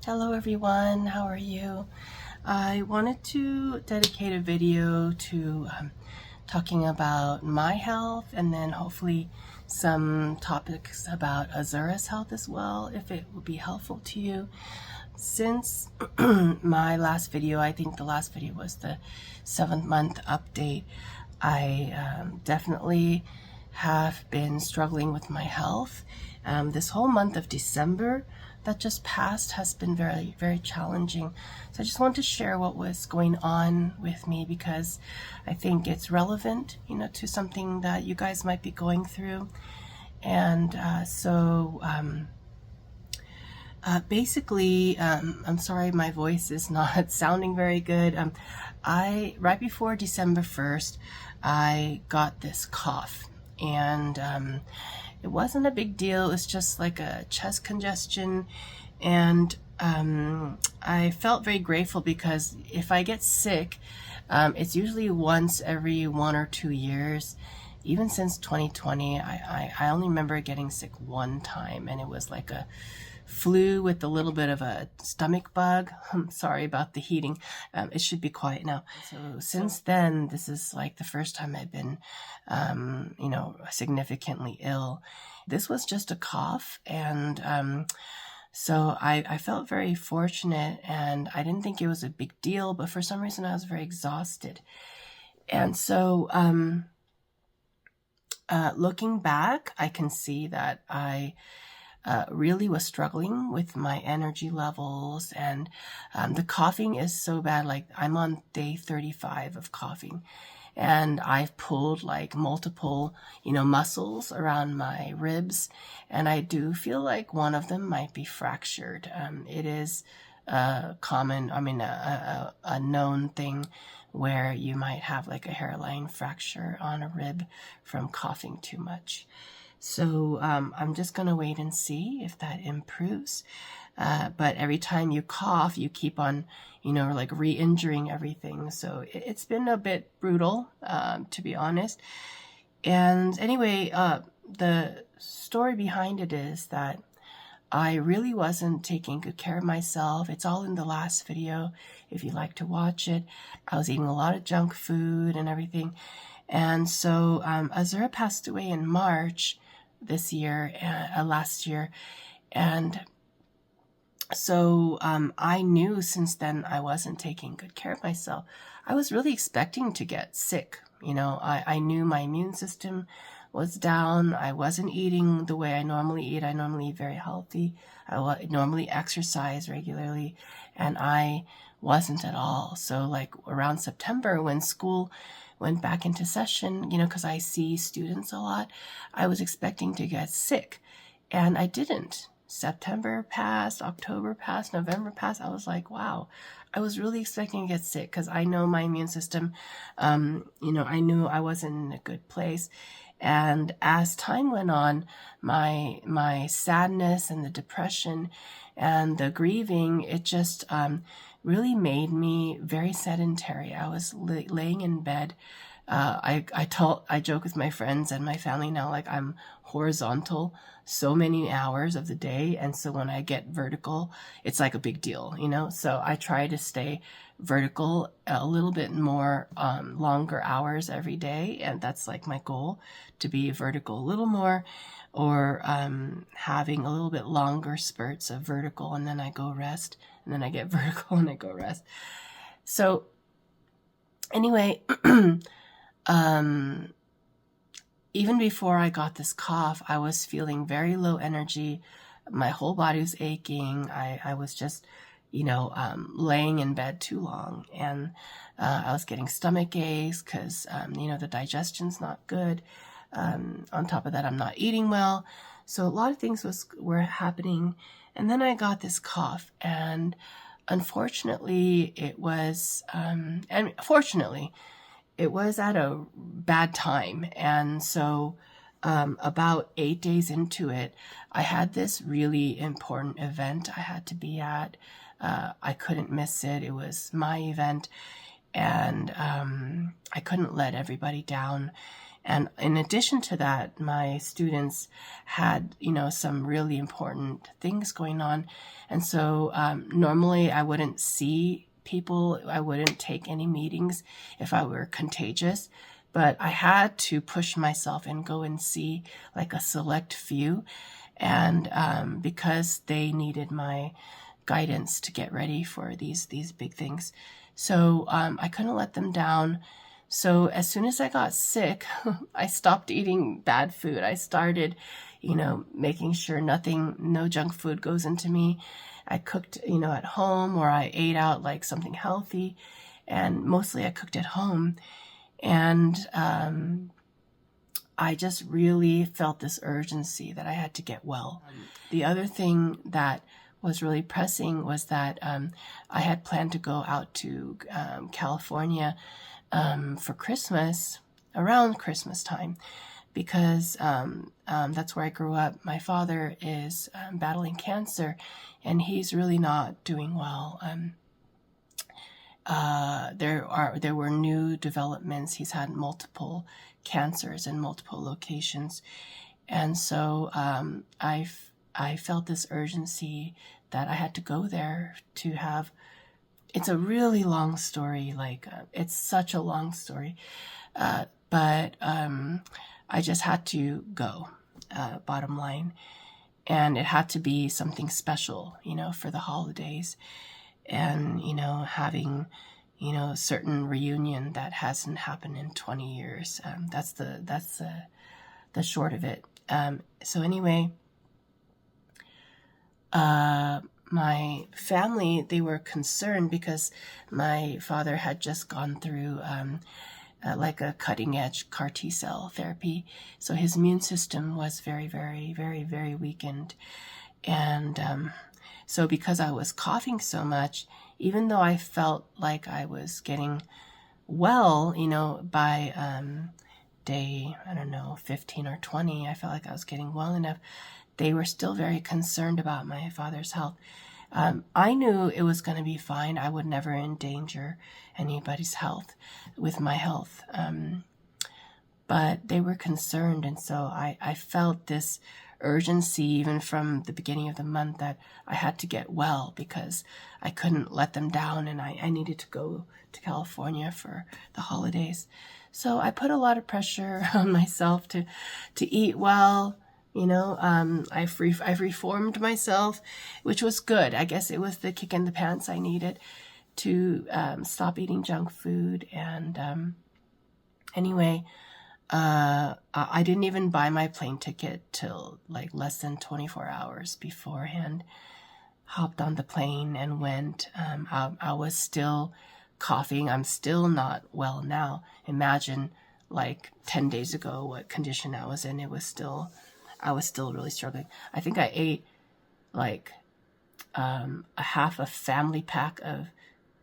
Hello everyone, how are you? I wanted to dedicate a video to talking about my health and then hopefully some topics about Azura's health as well, if it would be helpful to you. Since my last video, I think the last video was the 7th-month update, I definitely have been struggling with my health. This whole month of December that just passed has been very, very challenging. So I just want to share what was going on with me because I think it's relevant, to something that you guys might be going through. And basically, I'm sorry my voice is not sounding very good. Right before December 1st, I got this cough, and it wasn't a big deal. It's just like a chest congestion, and I felt very grateful because if I get sick, it's usually once every 1 or 2 years. Even since 2020, I only remember getting sick one time, and it was like a flu with a little bit of a stomach bug. I'm sorry about the heating. It should be quiet now. So since then, this is like the first time I've been, significantly ill. This was just a cough, and so I felt very fortunate, and I didn't think it was a big deal, but for some reason I was very exhausted. And so looking back, I can see that I really was struggling with my energy levels, and the coughing is so bad. Like, I'm on day 35 of coughing, and I've pulled like multiple, muscles around my ribs, and I do feel like one of them might be fractured. It is a known thing where you might have like a hairline fracture on a rib from coughing too much. So I'm just going to wait and see if that improves. But every time you cough, you keep on, like re-injuring everything. So it's been a bit brutal, to be honest. And anyway, the story behind it is that I really wasn't taking good care of myself. It's all in the last video, if you'd like to watch it. I was eating a lot of junk food and everything. And so Azura passed away in March this year, last year. And so I knew since then I wasn't taking good care of myself. I was really expecting to get sick. I knew my immune system was down. I wasn't eating the way I normally eat. I normally eat very healthy. I normally exercise regularly, and I wasn't at all. So like around September, when school went back into session, because I see students a lot, I was expecting to get sick, and I didn't. September passed, October passed, November passed. I was like, wow, I was really expecting to get sick because I know my immune system, I knew I wasn't in a good place. And as time went on, my sadness and the depression and the grieving, it just really made me very sedentary. I was laying in bed. I joke with my friends and my family now, like I'm horizontal so many hours of the day. And so when I get vertical, it's like a big deal, So I try to stay vertical a little bit more, longer hours every day. And that's like my goal, to be vertical a little more, or having a little bit longer spurts of vertical, and then I go rest, and then I get vertical and I go rest. So anyway, even before I got this cough, I was feeling very low energy. My whole body was aching. I was just, laying in bed too long, and I was getting stomach aches because, the digestion's not good. On top of that, I'm not eating well. So a lot of things were happening. And then I got this cough, and unfortunately it was, and fortunately it was at a bad time. And so about 8 days into it, I had this really important event I had to be at. I couldn't miss it. It was my event, and I couldn't let everybody down. And in addition to that, my students had, some really important things going on. And so normally I wouldn't see people, I wouldn't take any meetings if I were contagious. But I had to push myself and go and see like a select few. And because they needed my guidance to get ready for these big things. So I couldn't let them down. So as soon as I got sick, I stopped eating bad food. I started, making sure no junk food goes into me. I cooked, at home, or I ate out like something healthy. And mostly I cooked at home. And I just really felt this urgency that I had to get well. The other thing that was really pressing was that I had planned to go out to California for Christmas, around Christmas time, because that's where I grew up. My father is battling cancer, and he's really not doing well. There were new developments. He's had multiple cancers in multiple locations, and so I felt this urgency that I had to go there to have. It's a really long story. It's such a long story, but I just had to go. Bottom line, and it had to be something special, for the holidays. And, having, a certain reunion that hasn't happened in 20 years. That's the short of it. So anyway, my family, they were concerned because my father had just gone through like a cutting edge CAR T cell therapy. So his immune system was very, very, very, very weakened. And so because I was coughing so much, even though I felt like I was getting well, by day, 15 or 20, I felt like I was getting well enough. They were still very concerned about my father's health. I knew it was going to be fine. I would never endanger anybody's health with my health. But they were concerned, and so I felt this urgency even from the beginning of the month that I had to get well because I couldn't let them down, and I needed to go to California for the holidays. So I put a lot of pressure on myself to eat well. I've reformed myself, which was good. I guess it was the kick in the pants I needed to stop eating junk food. And anyway, I didn't even buy my plane ticket till like less than 24 hours beforehand. Hopped on the plane and went. I was still coughing. I'm still not well now. Imagine like 10 days ago what condition I was in. I was still really struggling. I think I ate like a half a family pack of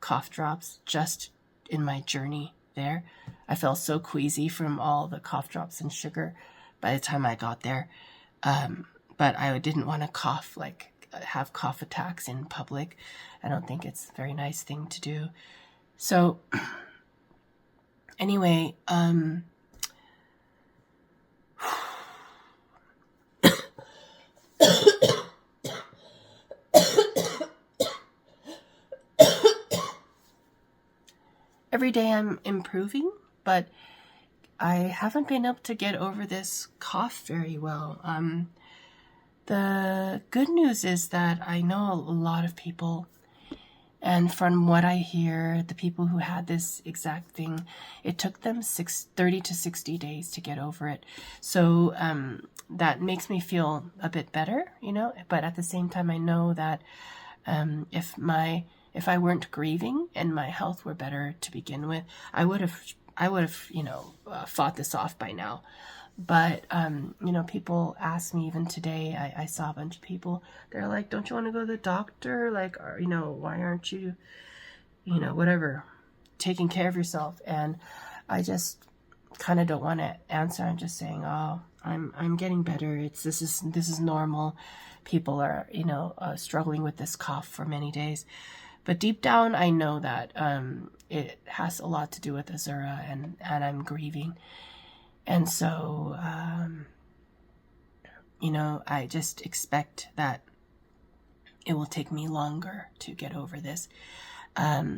cough drops just in my journey there. I felt so queasy from all the cough drops and sugar by the time I got there. But I didn't want to cough, have cough attacks in public. I don't think it's a very nice thing to do. So anyway, every day I'm improving, but I haven't been able to get over this cough very well. The good news is that I know a lot of people, and from what I hear, the people who had this exact thing, it took them 30 to 60 days to get over it. So that makes me feel a bit better, but at the same time, I know that if I weren't grieving and my health were better to begin with, I would have fought this off by now. But, people ask me even today, I saw a bunch of people, they're like, don't you want to go to the doctor? Why aren't you, whatever, taking care of yourself? And I just kind of don't want to answer. I'm just saying, oh, I'm getting better. This is normal. People are, struggling with this cough for many days. But deep down, I know that it has a lot to do with Azura, and I'm grieving. And so, I just expect that it will take me longer to get over this. I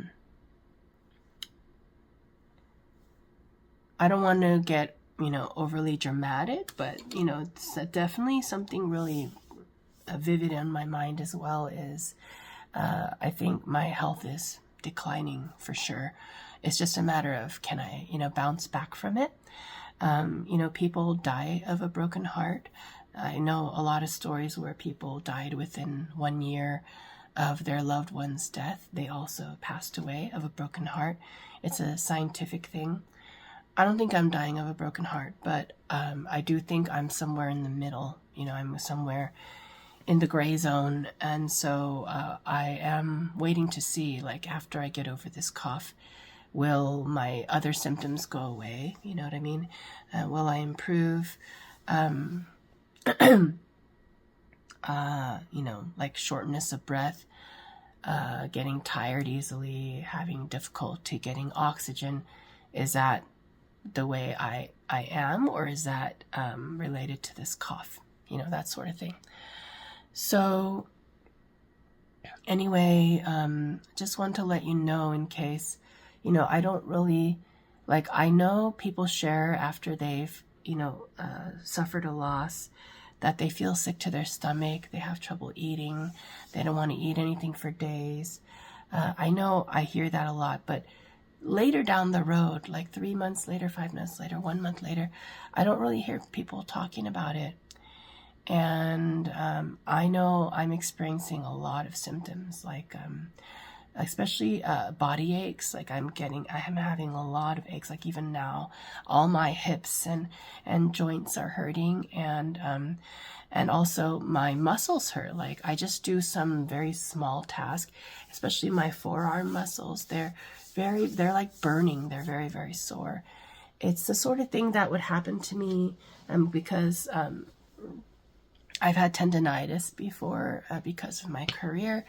don't want to get, overly dramatic, but, it's definitely something really vivid in my mind as well is I think my health is declining for sure. It's just a matter of, can I, bounce back from it? People die of a broken heart. I know a lot of stories where people died within 1 year of their loved one's death. They also passed away of a broken heart. It's a scientific thing. I don't think I'm dying of a broken heart, but I do think I'm somewhere in the middle. I'm somewhere in the gray zone. And so I am waiting to see, like, after I get over this cough, will my other symptoms go away? You know what I mean? Will I improve? Like shortness of breath, getting tired easily, having difficulty getting oxygen. Is that the way I am, or is that related to this cough? That sort of thing. So anyway, just want to let you know in case, I don't really, like, I know people share after they've, suffered a loss, that they feel sick to their stomach, they have trouble eating, they don't want to eat anything for days. I know I hear that a lot, but later down the road, like 3 months later, 5 months later, 1 month later, I don't really hear people talking about it. And I know I'm experiencing a lot of symptoms, like especially body aches. Like I'm having a lot of aches. Like even now, all my hips and joints are hurting, and also my muscles hurt. Like I just do some very small task, especially my forearm muscles. They're like burning. They're very, very sore. It's the sort of thing that would happen to me because I've had tendonitis before because of my career,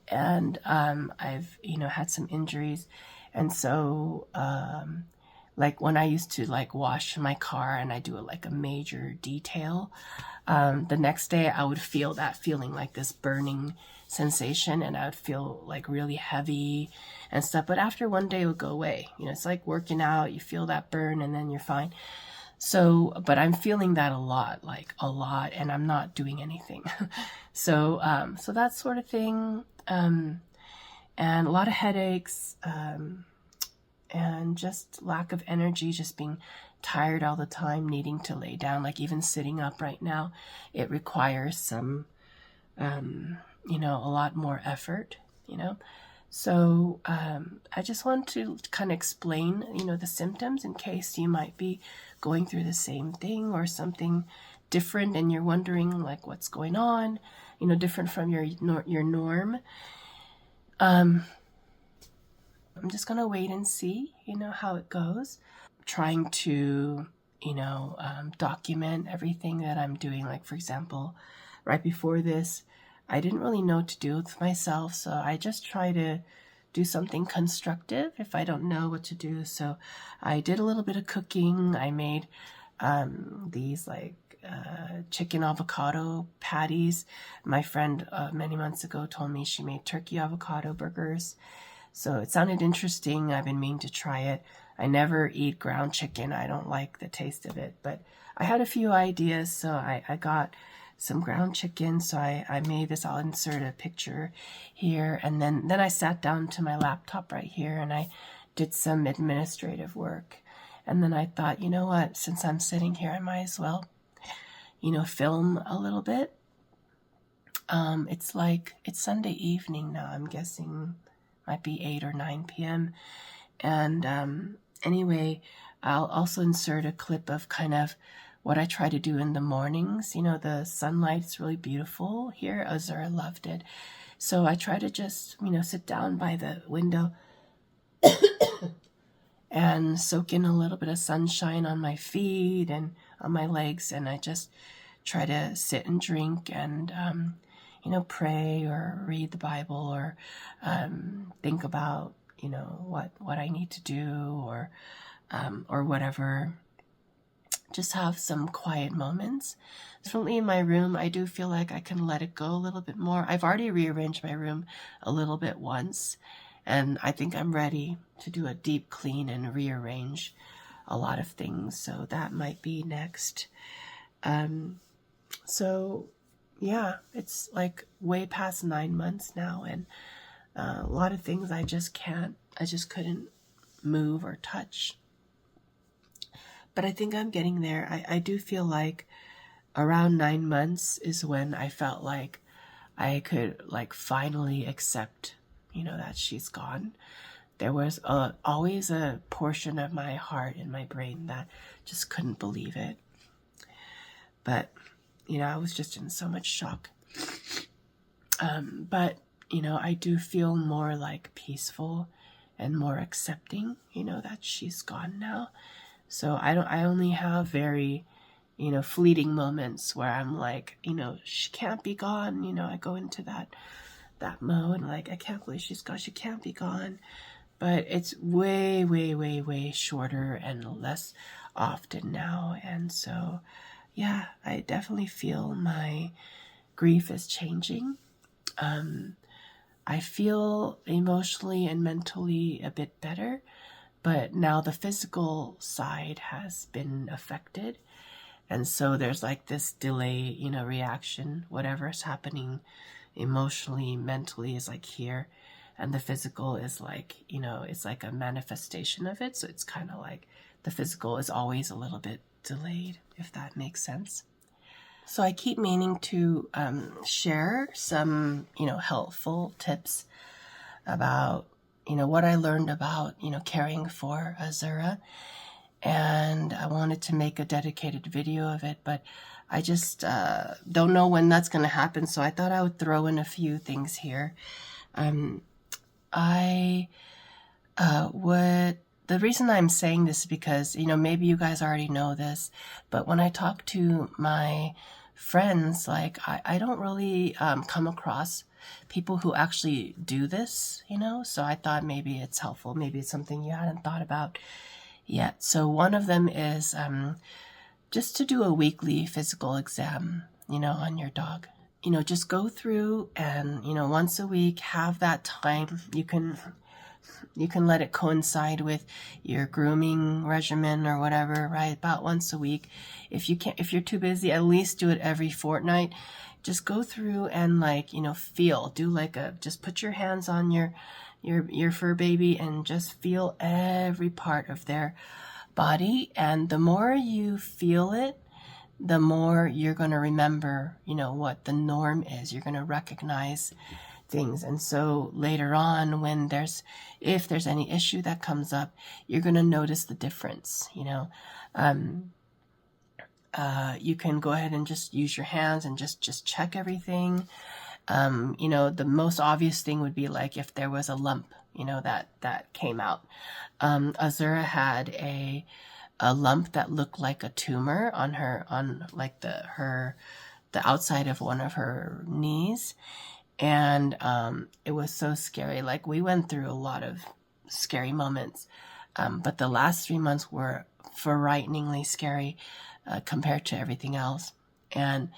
and I've had some injuries, and so like when I used to like wash my car and I do like a major detail, the next day I would feel that feeling, like this burning sensation, and I would feel like really heavy and stuff. But after one day it would go away. It's like working out, you feel that burn and then you're fine. So, but I'm feeling that a lot, and I'm not doing anything. So that sort of thing, and a lot of headaches, and just lack of energy, just being tired all the time, needing to lay down, like even sitting up right now, it requires some, a lot more effort, So I just want to kind of explain, the symptoms in case you might be going through the same thing or something different and you're wondering like what's going on, different from your norm. I'm just going to wait and see, how it goes. Trying to, document everything that I'm doing. Like, for example, right before this, I didn't really know what to do with myself, so I just try to do something constructive if I don't know what to do. So I did a little bit of cooking. I made these like chicken avocado patties. My friend many months ago told me she made turkey avocado burgers. So it sounded interesting. I've been meaning to try it. I never eat ground chicken. I don't like the taste of it, but I had a few ideas, so I got some ground chicken. So I made this. I'll insert a picture here. And then I sat down to my laptop right here and I did some administrative work. And then I thought, you know what, since I'm sitting here, I might as well, film a little bit. It's Sunday evening now. I'm guessing might be 8 or 9 p.m. And anyway, I'll also insert a clip of kind of what I try to do in the mornings. The sunlight's really beautiful here. Azura loved it. So I try to just, sit down by the window and soak in a little bit of sunshine on my feet and on my legs. And I just try to sit and drink and, pray or read the Bible or think about, what I need to do or whatever. just have some quiet moments. Definitely in my room, I do feel like I can let it go a little bit more. I've already rearranged my room a little bit once, and I think I'm ready to do a deep clean and rearrange a lot of things. So that might be next. So yeah, it's like way past 9 months now, and a lot of things I just couldn't move or touch. But I think I'm getting there. I do feel like around 9 months is when I felt like I could like finally accept, that she's gone. There was always a portion of my heart and my brain that just couldn't believe it. But, I was just in so much shock. But, I do feel more like peaceful and more accepting, that she's gone now. So I only have very, fleeting moments where I'm like, she can't be gone. I go into that mode, like, I can't believe she's gone. She can't be gone. But it's way, way, way, way shorter and less often now. And so, yeah, I definitely feel my grief is changing. I feel emotionally and mentally a bit better, but now the physical side has been affected. And so there's like this delay, reaction. Whatever's happening emotionally, mentally is like here. And the physical is like, it's like a manifestation of it. So it's kind of like the physical is always a little bit delayed, if that makes sense. So I keep meaning to share some, helpful tips about, what I learned about, caring for Azura. And I wanted to make a dedicated video of it, but I just don't know when that's going to happen. So I thought I would throw in a few things here. The reason I'm saying this is because, maybe you guys already know this, but when I talk to my friends, like, I don't really come across people who actually do this, so I thought maybe it's helpful. Maybe it's something you hadn't thought about yet. So one of them is just to do a weekly physical exam, on your dog. Just go through and, once a week, have that time. You can let it coincide with your grooming regimen or whatever, right? About once a week. If you're too busy, at least do it every fortnight. Just go through and feel, just put your hands on your fur baby and just feel every part of their body. And the more you feel it, the more you're going to remember, what the norm is. You're going to recognize things. And so later on, if there's any issue that comes up, you're going to notice the difference, you can go ahead and just use your hands and just check everything. The most obvious thing would be like if there was a lump, that came out. Azura had a lump that looked like a tumor on the outside of one of her knees. And it was so scary. Like, we went through a lot of scary moments. But the last 3 months were frighteningly scary compared to everything else. And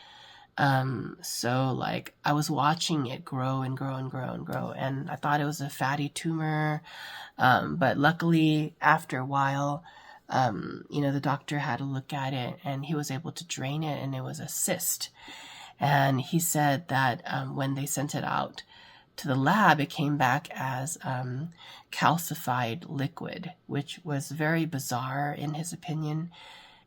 so like I was watching it grow and grow and grow and grow. And I thought it was a fatty tumor. But luckily, after a while, the doctor had a look at it and he was able to drain it, and it was a cyst. And he said that when they sent it out to the lab, it came back as calcified liquid, which was very bizarre in his opinion.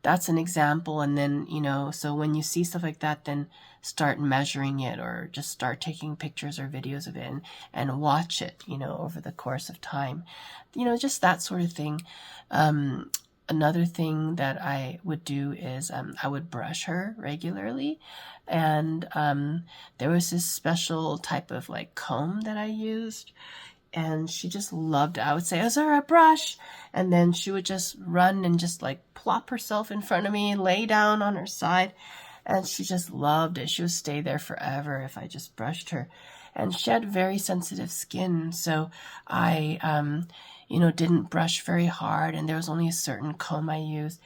That's an example. And then, so when you see stuff like that, then start measuring it or just start taking pictures or videos of it and watch it, over the course of time. Just that sort of thing. Another thing that I would do is I would brush her regularly. And there was this special type of like comb that I used. And she just loved it. I would say, Azura, brush. And then she would just run and just like plop herself in front of me, lay down on her side. And she just loved it. She would stay there forever if I just brushed her. And she had very sensitive skin. So I, didn't brush very hard. And there was only a certain comb I used.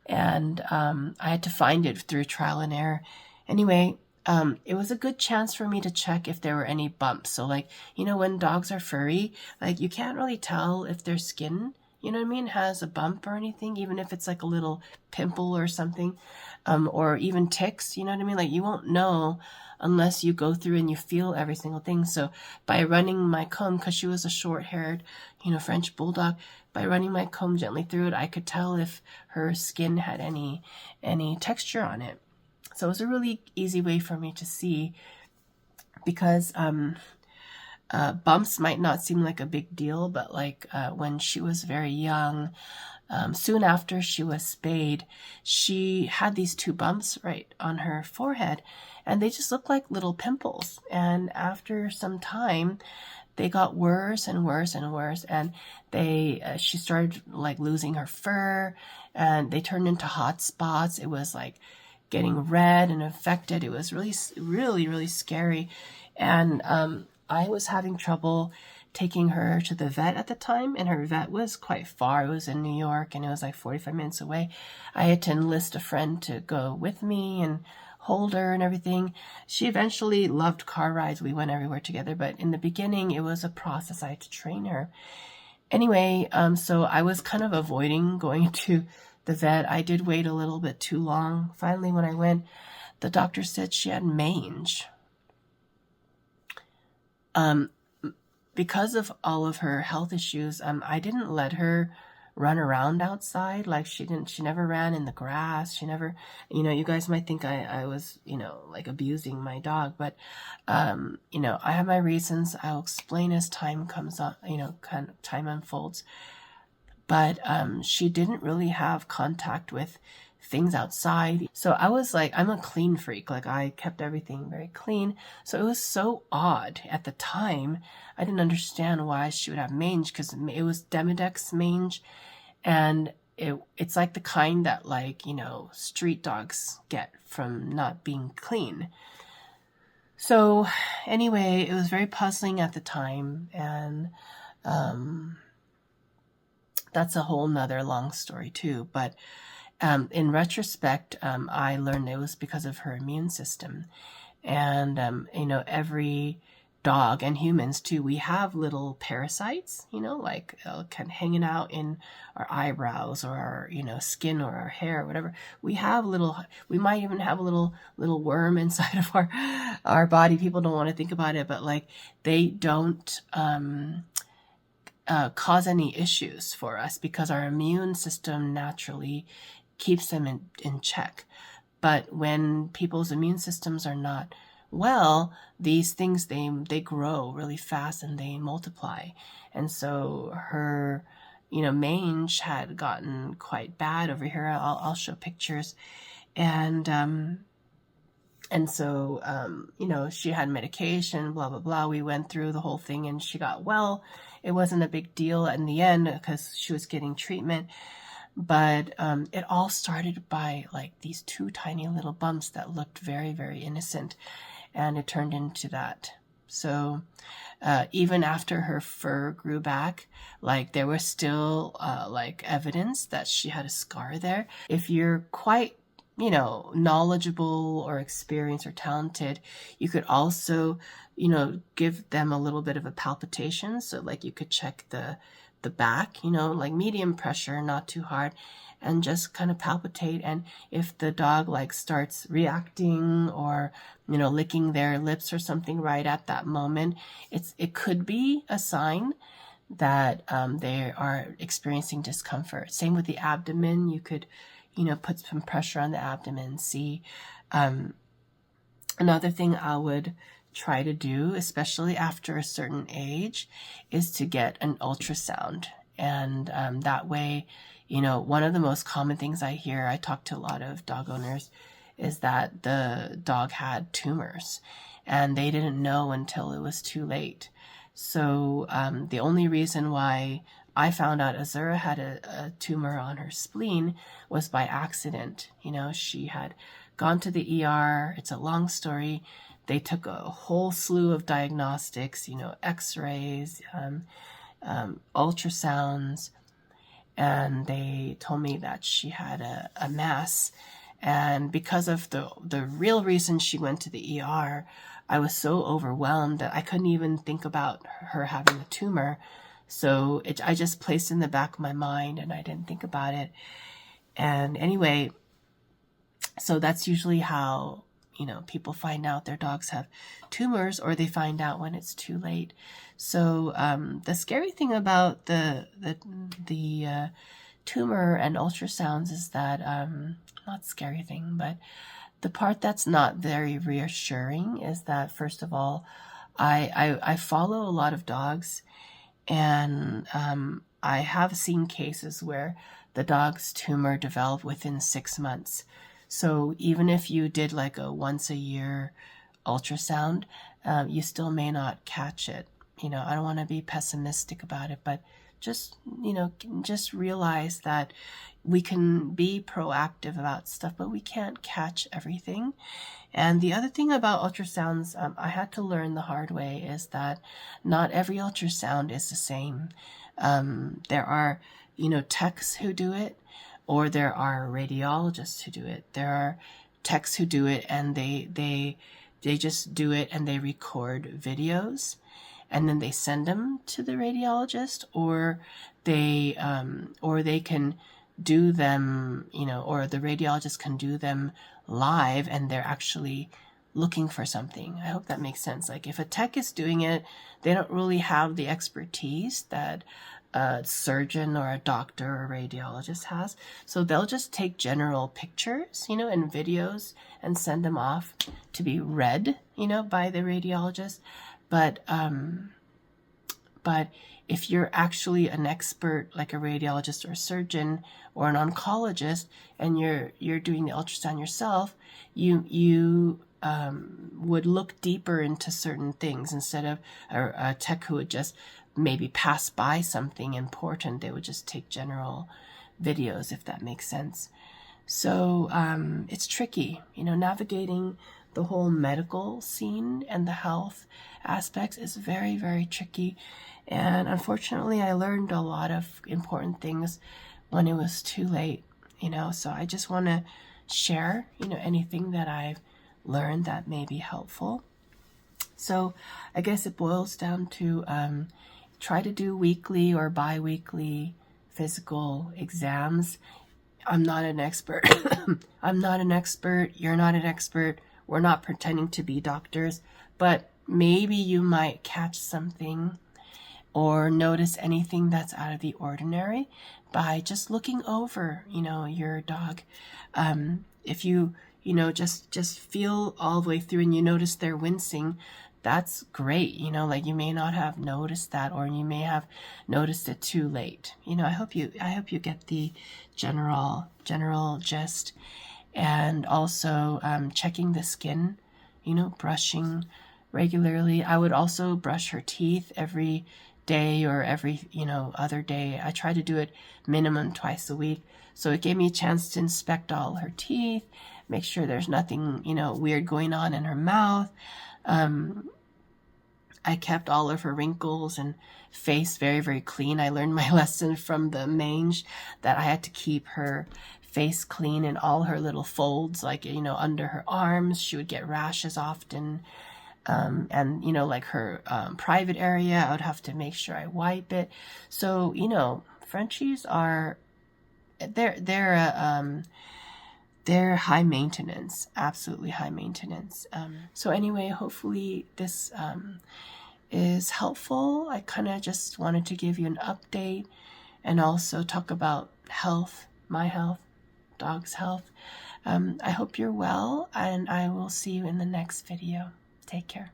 and I had to find it through trial and error. Anyway, it was a good chance for me to check if there were any bumps. So like, when dogs are furry, like you can't really tell if their skin, has a bump or anything, even if it's like a little pimple or something, or even ticks, like you won't know unless you go through and you feel every single thing. So by running my comb, because she was a short-haired, French bulldog, by running my comb gently through it, I could tell if her skin had any texture on it. So it was a really easy way for me to see, because bumps might not seem like a big deal, but like when she was very young, soon after she was spayed, she had these 2 bumps right on her forehead, and they just looked like little pimples. And after some time, they got worse and worse and worse, and she started like losing her fur, and they turned into hot spots. It was like getting red and infected. It was really, really, really scary. And I was having trouble taking her to the vet at the time, and her vet was quite far. It was in New York, and it was like 45 minutes away. I had to enlist a friend to go with me and hold her and everything. She eventually loved car rides. We went everywhere together, but in the beginning, it was a process. I had to train her. Anyway, so I was kind of avoiding going to the vet. I did wait a little bit too long. Finally, when I went, the doctor said she had mange. Because of all of her health issues, I didn't let her run around outside. Like she never ran in the grass. She never, you guys might think I was, like abusing my dog, but, I have my reasons. I'll explain as time comes on, kind of time unfolds. But, she didn't really have contact with things outside. So I was like, I'm a clean freak. Like I kept everything very clean. So it was so odd at the time. I didn't understand why she would have mange, because it was Demodex mange, and it's like the kind that like, street dogs get from not being clean. So anyway, it was very puzzling at the time, and that's a whole nother long story too. But in retrospect, I learned it was because of her immune system. And, every dog, and humans too, we have little parasites, like kind of hanging out in our eyebrows or our, skin or our hair or whatever. We might even have a little worm inside of our body. People don't want to think about it, but like they don't cause any issues for us, because our immune system naturally keeps them in check. But when people's immune systems are not well, these things, they grow really fast and they multiply. And so her, mange had gotten quite bad over here. I'll show pictures. And so, she had medication, blah, blah, blah. We went through the whole thing and she got well. It wasn't a big deal in the end because she was getting treatment. But it all started by like these 2 tiny little bumps that looked very, very innocent. And it turned into that. So even after her fur grew back, like there was still like evidence that she had a scar there. If you're quite, knowledgeable or experienced or talented, you could also, give them a little bit of a palpitation. So like you could check the back, like medium pressure, not too hard, and just kind of palpitate. And if the dog like starts reacting or, licking their lips or something right at that moment, it could be a sign that they are experiencing discomfort. Same with the abdomen. You could, put some pressure on the abdomen, see. Another thing I would try to do, especially after a certain age, is to get an ultrasound. And that way, one of the most common things I hear, I talk to a lot of dog owners, is that the dog had tumors and they didn't know until it was too late. So the only reason why I found out Azura had a tumor on her spleen was by accident. She had gone to the ER. It's a long story. They took a whole slew of diagnostics, x-rays, ultrasounds, and they told me that she had a mass. And because of the real reason she went to the ER, I was so overwhelmed that I couldn't even think about her having a tumor. So I just placed it in the back of my mind and I didn't think about it. And anyway, so that's usually how, people find out their dogs have tumors, or they find out when it's too late. So the scary thing about the tumor and ultrasounds is that, not scary thing, but the part that's not very reassuring is that, first of all, I follow a lot of dogs, and I have seen cases where the dog's tumor developed within 6 months. So even if you did like a once a year ultrasound, you still may not catch it. I don't want to be pessimistic about it, but just realize that we can be proactive about stuff, but we can't catch everything. And the other thing about ultrasounds, I had to learn the hard way, is that not every ultrasound is the same. There are, techs who do it, or there are radiologists who do it. There are techs who do it, and they just do it and they record videos, and then they send them to the radiologist, or they can do them, or the radiologist can do them live and they're actually looking for something. I hope that makes sense. Like if a tech is doing it, they don't really have the expertise that a surgeon or a doctor or a radiologist has. So they'll just take general pictures, and videos and send them off to be read, by the radiologist. But if you're actually an expert, like a radiologist or a surgeon or an oncologist, and you're doing the ultrasound yourself, you would look deeper into certain things instead of a tech who would just maybe pass by something important. They would just take general videos, if that makes sense. So it's tricky, navigating the whole medical scene and the health aspects is very, very tricky. And unfortunately, I learned a lot of important things when it was too late, so I just want to share, anything that I've learned that may be helpful. So I guess it boils down to try to do weekly or bi-weekly physical exams. I'm not an expert. I'm not an expert. You're not an expert. We're not pretending to be doctors, but maybe you might catch something or notice anything that's out of the ordinary by just looking over, your dog. If you, just feel all the way through and you notice they're wincing, that's great. Like you may not have noticed that, or you may have noticed it too late. I hope you get the general gist. And also checking the skin, brushing regularly. I would also brush her teeth every day or every, other day. I try to do it minimum twice a week. So it gave me a chance to inspect all her teeth, make sure there's nothing, weird going on in her mouth. I kept all of her wrinkles and face very, very clean. I learned my lesson from the mange that I had to keep her face clean and all her little folds, like, under her arms. She would get rashes often. And, like her private area, I would have to make sure I wipe it. So, Frenchies are, they're high maintenance, absolutely high maintenance. So anyway, hopefully this is helpful. I kind of just wanted to give you an update and also talk about health, my health, dog's health. I hope you're well, and I will see you in the next video. Take care.